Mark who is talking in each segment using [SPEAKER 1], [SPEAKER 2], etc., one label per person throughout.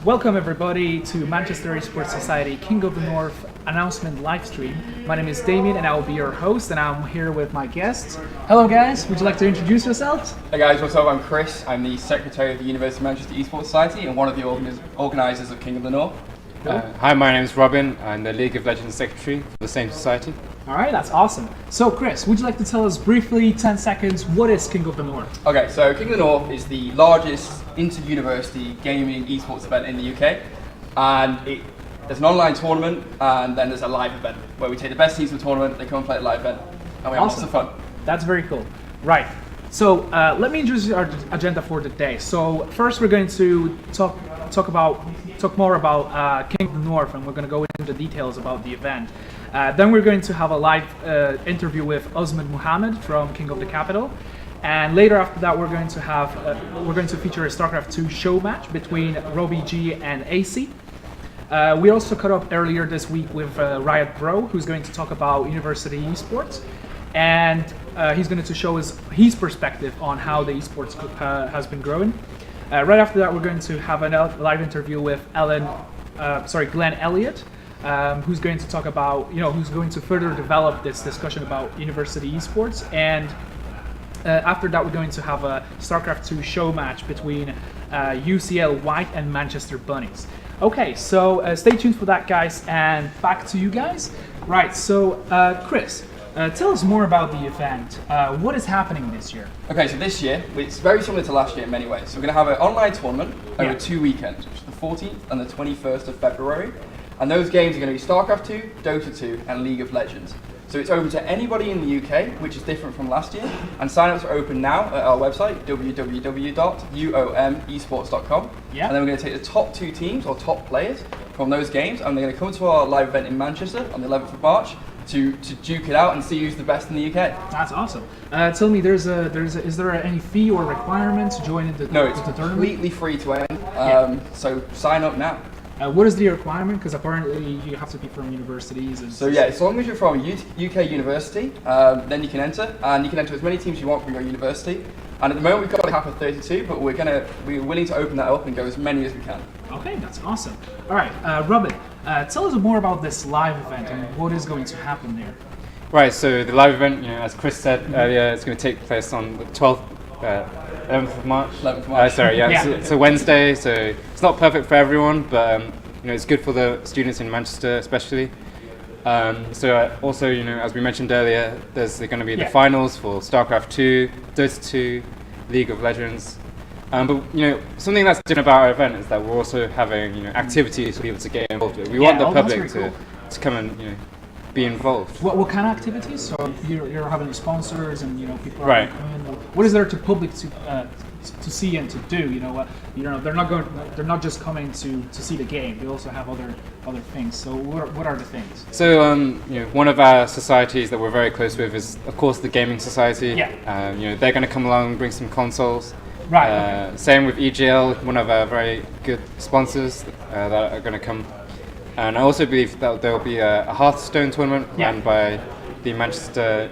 [SPEAKER 1] Welcome everybody to Manchester eSports Society King of the North announcement live stream. My name is Damien and I will be your host, and I'm here with my guests. Hello guys, would you like to introduce yourselves?
[SPEAKER 2] Hey guys, what's up? I'm Chris. I'm the Secretary of the University of Manchester eSports Society and one of the organisers of King of the North.
[SPEAKER 3] Hi, my name is Robin. I'm the League of Legends Secretary for the same society.
[SPEAKER 1] Alright, that's awesome. So Chris, would you like to tell us briefly, 10 seconds, what is King of the North?
[SPEAKER 2] Okay, so King of the North is the largest inter-university gaming esports event in the UK, and there's an online tournament and then there's a live event where we take the best teams from the tournament, they come and play the live event, and we have lots of fun.
[SPEAKER 1] That's very cool. Right, so let me introduce our agenda for today. So first we're going to talk more about King of the North, and we're going to go into the details about the event. Then we're going to have a live interview with Osman Muhammad from King of the Capital, and later after that we're going to feature a StarCraft 2 show match between Robbie G and AC. We also caught up earlier this week with Riot Bro, who's going to talk about university esports, and he's going to show us his perspective on how the esports has been growing. Right after that, we're going to have a live interview with Glenn Elliott, who's going to talk about, who's going to further develop this discussion about university esports. And after that, we're going to have a StarCraft 2 show match between UCL White and Manchester Bunnies. Okay, so stay tuned for that, guys, and back to you guys. Right, so Chris, tell us more about the event. What is happening this year?
[SPEAKER 2] Okay, so this year, it's very similar to last year in many ways. So we're going to have an online tournament over 2 weekends, which is the 14th and the 21st of February. And those games are going to be StarCraft 2, Dota 2, and League of Legends. So it's open to anybody in the UK, which is different from last year. And sign-ups are open now at our website, www.uomesports.com.
[SPEAKER 1] Yeah.
[SPEAKER 2] And then we're going to take the top 2 teams, or top players, from those games, and they're going to come to our live event in Manchester on the 11th of March to duke it out and see who's the best in the UK.
[SPEAKER 1] That's awesome. Tell me, is there any fee or requirement to join in the
[SPEAKER 2] No, it's
[SPEAKER 1] the tournament?
[SPEAKER 2] completely free to enter. So sign up now.
[SPEAKER 1] What is the requirement? Because apparently you have to be from universities.
[SPEAKER 2] So yeah, as long as you're from a UK university, then you can enter, and you can enter as many teams you want from your university. And at the moment we've got a cap of 32, but we're willing to open that up and go as many as we can.
[SPEAKER 1] Okay, that's awesome. All right, Robin, tell us more about this live event and what is going to happen there.
[SPEAKER 3] Right, so the live event, as Chris said earlier, it's going to take place on the 12th, 11th of March.
[SPEAKER 2] 11th of March.
[SPEAKER 3] It's a Wednesday, so it's not perfect for everyone, but it's good for the students in Manchester especially. Also, as we mentioned earlier, there's going to be the finals for StarCraft 2, Dota 2, League of Legends. But something that's different about our event is that we're also having activities for people to get involved with. We want the public to come and be involved.
[SPEAKER 1] What kind of activities? So you're having sponsors and people are
[SPEAKER 3] right.
[SPEAKER 1] coming. What is there to public to see and to do? They're not just coming to see the game. They also have other things. So what are the things?
[SPEAKER 3] So one of our societies that we're very close with is of course the gaming society.
[SPEAKER 1] Yeah.
[SPEAKER 3] They're going to come along and bring some consoles.
[SPEAKER 1] Right. Okay.
[SPEAKER 3] Same with EGL, one of our very good sponsors that are going to come. And I also believe that there will be a Hearthstone tournament run by the Manchester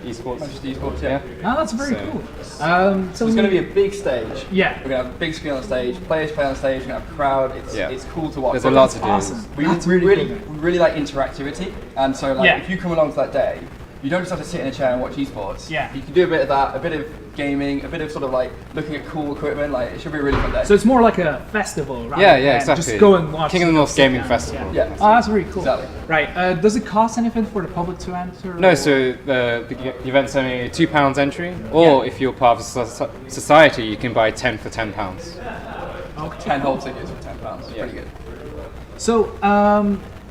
[SPEAKER 3] eSports.
[SPEAKER 2] Manchester eSports, yeah.
[SPEAKER 1] Oh, that's very cool.
[SPEAKER 2] So it's going to be a big stage.
[SPEAKER 1] Yeah.
[SPEAKER 2] We're going to have a big screen on the stage, players play on the stage, we're going to have a crowd. It's cool to watch.
[SPEAKER 3] There's a lot to do.
[SPEAKER 1] Awesome.
[SPEAKER 2] We really like interactivity, and so if you come along to that day, you don't just have to sit in a chair and watch esports.
[SPEAKER 1] Yeah.
[SPEAKER 2] You can do a bit of that, a bit of gaming, a bit of sort of like looking at cool equipment. Like it should be a really fun day.
[SPEAKER 1] So it's more like a festival, right?
[SPEAKER 3] Yeah, exactly.
[SPEAKER 1] Just go and watch.
[SPEAKER 3] King of the North Gaming Festival.
[SPEAKER 2] Yeah.
[SPEAKER 1] Oh, that's really cool.
[SPEAKER 2] Exactly.
[SPEAKER 1] Right. Does it cost anything for the public to enter?
[SPEAKER 3] No, so the event's only £2 entry, or if you're part of a society, you can buy 10 for £10.
[SPEAKER 1] Okay.
[SPEAKER 2] 10 whole tickets for £10. Pretty good.
[SPEAKER 1] So,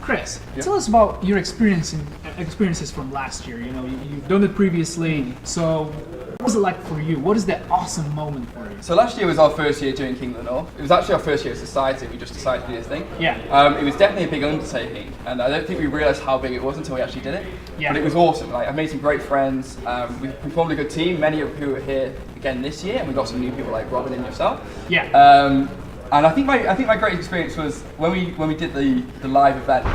[SPEAKER 1] Chris, tell us about your experiences from last year. You've done it previously. So, what was it like for you? What is that awesome moment for you?
[SPEAKER 2] So last year was our first year doing King of the North. It was actually our first year as society. We just decided to do this thing.
[SPEAKER 1] Yeah.
[SPEAKER 2] It was definitely a big undertaking, and I don't think we realised how big it was until we actually did it.
[SPEAKER 1] Yeah.
[SPEAKER 2] But it was awesome. Like I made some great friends. We formed a good team. Many of who are here again this year, and we got some new people like Robin and yourself.
[SPEAKER 1] Yeah.
[SPEAKER 2] And I think my greatest experience was when we did the live event.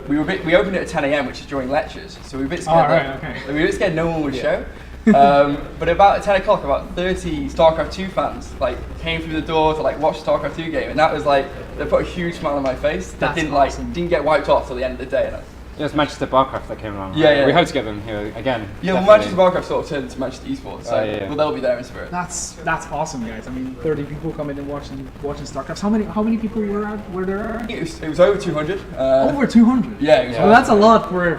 [SPEAKER 2] We opened it at 10 a.m, which is during lectures, so we were a bit scared.
[SPEAKER 1] Right, okay.
[SPEAKER 2] We were a bit scared no one would show. But about 10 o'clock, about 30 StarCraft 2 fans like came through the door to like watch the StarCraft 2 game, and that was like they put a huge smile on my face. That didn't get wiped off till the end of the day. And
[SPEAKER 3] Yeah, it's Manchester Barcraft that came along.
[SPEAKER 2] Yeah,
[SPEAKER 3] right?
[SPEAKER 2] yeah.
[SPEAKER 3] We hope to get them here again.
[SPEAKER 2] Yeah, well, Manchester Barcraft sort of turned into Manchester eSports, so well, they'll be there in spirit.
[SPEAKER 1] That's awesome, guys. I mean, 30 people coming and watching StarCraft. How many people were there?
[SPEAKER 2] It was over 200.
[SPEAKER 1] Over 200.
[SPEAKER 2] Yeah, it was
[SPEAKER 1] Well, that's a lot for a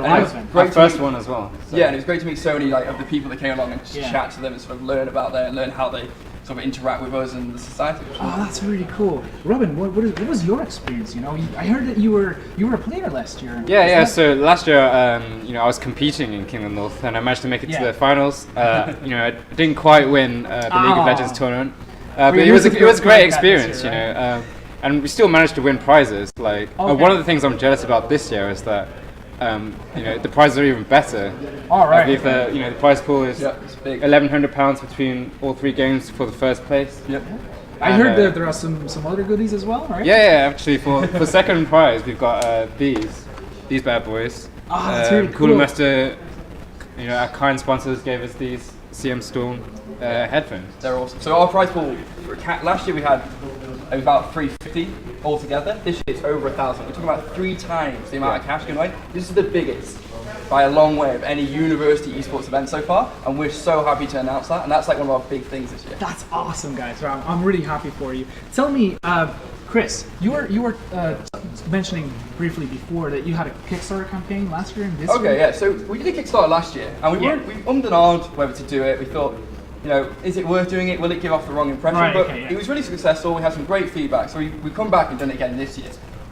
[SPEAKER 1] live event.
[SPEAKER 3] Our first one as well. So.
[SPEAKER 2] Yeah, and it was great to meet so many like of the people that came along and just
[SPEAKER 1] Yeah.
[SPEAKER 2] chat to them and sort of learn about them and learn how they sort of interact with us and the society.
[SPEAKER 1] Oh, that's really cool. Robin, what was your experience? You know, I heard that you were a player last year.
[SPEAKER 3] Yeah. So last year, I was competing in King of the North, and I managed to make it to the finals. I didn't quite win the League of Legends tournament, but it was a great experience.
[SPEAKER 1] Year,
[SPEAKER 3] and we still managed to win prizes. Like one of the things I'm jealous about this year is that the prizes are even better.
[SPEAKER 1] All right.
[SPEAKER 3] I believe the prize pool is
[SPEAKER 2] it's big.
[SPEAKER 3] £1,100 between all 3 games for the first place.
[SPEAKER 2] Yep.
[SPEAKER 1] I heard that there are some other goodies as well, right?
[SPEAKER 3] Yeah. Actually, for second prize, we've got these bad boys.
[SPEAKER 1] Oh, that's really cool.
[SPEAKER 3] Cooler Master, our kind sponsors gave us these CM Storm headphones.
[SPEAKER 2] They're awesome. So our prize pool last year we had about 350 altogether. This year it's over 1,000. We're talking about 3 times the amount of cash going away. This is the biggest by a long way of any university esports event so far, and we're so happy to announce that. And that's like one of our big things this year.
[SPEAKER 1] That's awesome, guys. I'm really happy for you. Tell me, Chris, you were mentioning briefly before that you had a Kickstarter campaign last year and this year.
[SPEAKER 2] Okay, yeah. So we did a Kickstarter last year, and we ummed and ahed whether to do it. We thought, is it worth doing it? Will it give off the wrong impression?
[SPEAKER 1] Right,
[SPEAKER 2] but
[SPEAKER 1] okay, yeah.
[SPEAKER 2] it was really successful. We had some great feedback, so we've come back and done it again this year.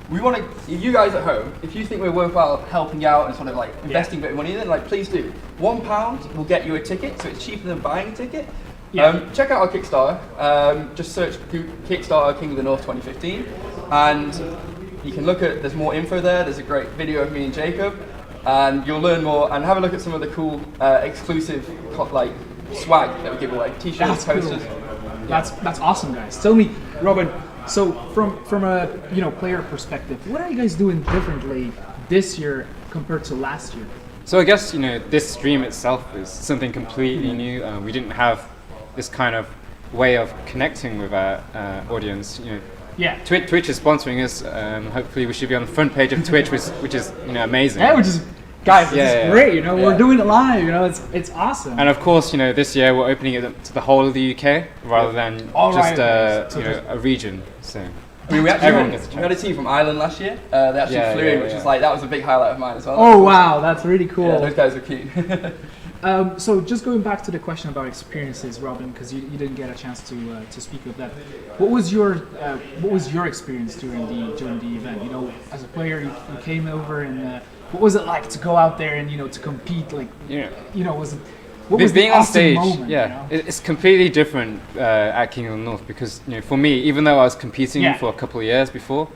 [SPEAKER 2] We want to, you guys at home, if you think we're worthwhile helping out and sort of like investing a bit of money, then like please do. £1 will get you a ticket, so it's cheaper than buying a ticket.
[SPEAKER 1] Yeah.
[SPEAKER 2] Check out our Kickstarter. Just search Kickstarter King of the North 2015, and you can look at. There's more info there. There's a great video of me and Jacob, and you'll learn more. And have a look at some of the cool exclusive swag that we give away: t-shirts, posters.
[SPEAKER 1] Cool. That's awesome, guys. Tell me, Robin. So from a player perspective, what are you guys doing differently this year compared to last year?
[SPEAKER 3] So I guess this stream itself is something completely new. We didn't have this kind of way of connecting with our audience.
[SPEAKER 1] Yeah.
[SPEAKER 3] Twitch is sponsoring us. Hopefully, we should be on the front page of Twitch, which is amazing.
[SPEAKER 1] Yeah, which is. Guys, it's great, we're doing it live, it's awesome.
[SPEAKER 3] And of course, this year we're opening it to the whole of the UK rather than just a region. So
[SPEAKER 2] I mean, we had a team from Ireland last year. They actually flew in, which was that was a big highlight of mine as well.
[SPEAKER 1] Oh wow, that's really cool.
[SPEAKER 2] Yeah, those guys were cute.
[SPEAKER 1] So just going back to the question about experiences, Robin, because you didn't get a chance to speak of that. What was your experience during the event? As a player, you came over and. What was it like to go out there and to compete? What was
[SPEAKER 3] being
[SPEAKER 1] the
[SPEAKER 3] on
[SPEAKER 1] awesome
[SPEAKER 3] stage?
[SPEAKER 1] Moment,
[SPEAKER 3] It's completely different at King of the North because for me, even though I was competing for a couple of years before,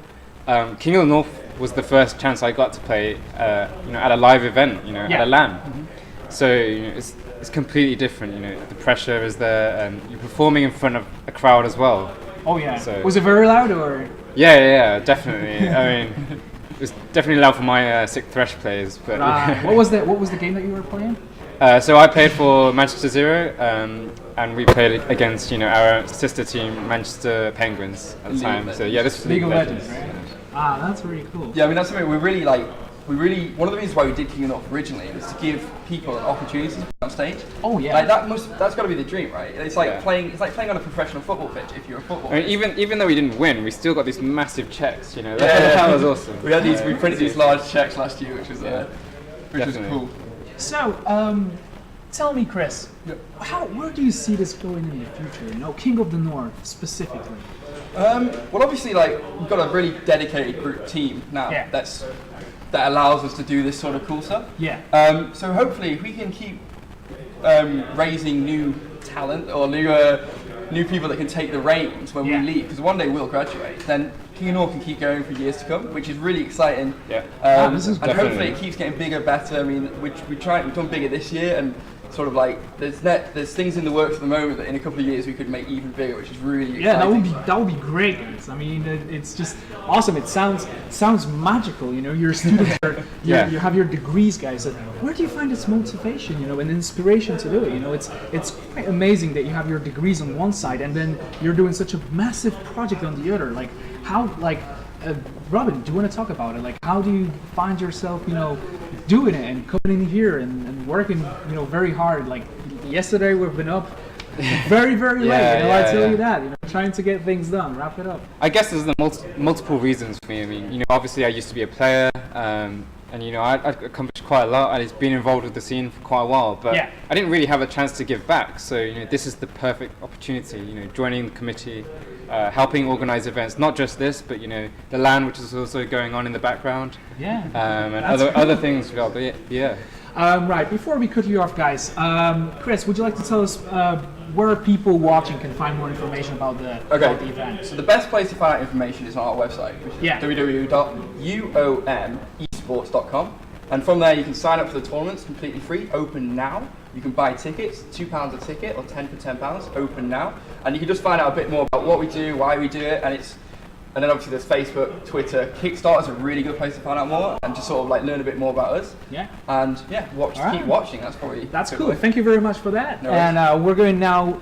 [SPEAKER 3] King of the North was the first chance I got to play at a live event, at a LAN. Mm-hmm. So it's completely different. The pressure is there, and you're performing in front of a crowd as well.
[SPEAKER 1] Oh yeah. So, was it
[SPEAKER 3] very
[SPEAKER 1] loud or?
[SPEAKER 3] Yeah, definitely. I mean. It was definitely loud for my sick Thresh players. But
[SPEAKER 1] what was the game that you were playing?
[SPEAKER 3] So I played for Manchester Zero, and we played against our sister team Manchester Penguins at the time. So yeah, this was
[SPEAKER 1] League of Legends, right? That's really cool.
[SPEAKER 2] Yeah, I mean that's something we really one of the reasons why we did King of the North originally was to give people an opportunity to play on stage.
[SPEAKER 1] Oh yeah.
[SPEAKER 2] That's got to be the dream, right? It's like playing on a professional football pitch if you're a footballer.
[SPEAKER 3] I mean, even though we didn't win, we still got these massive checks. That was awesome.
[SPEAKER 2] We had we printed these large checks last year, which was cool.
[SPEAKER 1] So, tell me, Chris, where do you see this going in the future? King of the North specifically.
[SPEAKER 2] Well, obviously, we've got a really dedicated group team now.
[SPEAKER 1] Yeah.
[SPEAKER 2] That allows us to do this sort of cool stuff.
[SPEAKER 1] Yeah.
[SPEAKER 2] So hopefully, if we can keep raising new talent or new people that can take the reins when we leave, because one day we'll graduate, then King of North can keep going for years to come, which is really exciting.
[SPEAKER 3] Yeah.
[SPEAKER 2] And hopefully it keeps getting bigger, better. I mean, we've done bigger this year, and sort of like there's things in the works at the moment that in a couple of years we could make even bigger, which is really exciting.
[SPEAKER 1] Yeah, that would be great, guys. I mean, it's just awesome. It sounds magical. You know, your students are you have your degrees, guys. Where do you find this motivation, you know, and inspiration to do it? You know, it's quite amazing that you have your degrees on one side and then you're doing such a massive project on the other. Like how Robin, do you want to talk about it? Like, how do you find yourself, you know, doing it and coming in here and working, you know, very hard? Like yesterday, we've been up very, very late. You know, I tell you that. You know, trying to get things done, wrap it up.
[SPEAKER 3] I guess there's multiple reasons for me. I mean, you know, obviously I used to be a player, and you know, I'd accomplished quite a lot. I'd been involved with the scene for quite a while, but I didn't really have a chance to give back. So you know, this is the perfect opportunity. You know, joining the committee. Helping organise events, not just this, but you know the LAN, which is also going on in the background. And other things as well. But
[SPEAKER 1] right. Before we cut you off, guys, Chris, would you like to tell us where people watching can find more information about the event?
[SPEAKER 2] So the best place to find out information is on our website, which is www.uomesports.com. And from there, you can sign up for the tournaments completely free, open now. You can buy tickets, £2 a ticket or 10 for £10, open now. And you can just find out a bit more about what we do, why we do it, and then obviously there's Facebook, Twitter. Kickstarter is a really good place to find out more and just sort of like learn a bit more about us. Keep watching. That's cool.
[SPEAKER 1] Thank you very much for that. No and we're going now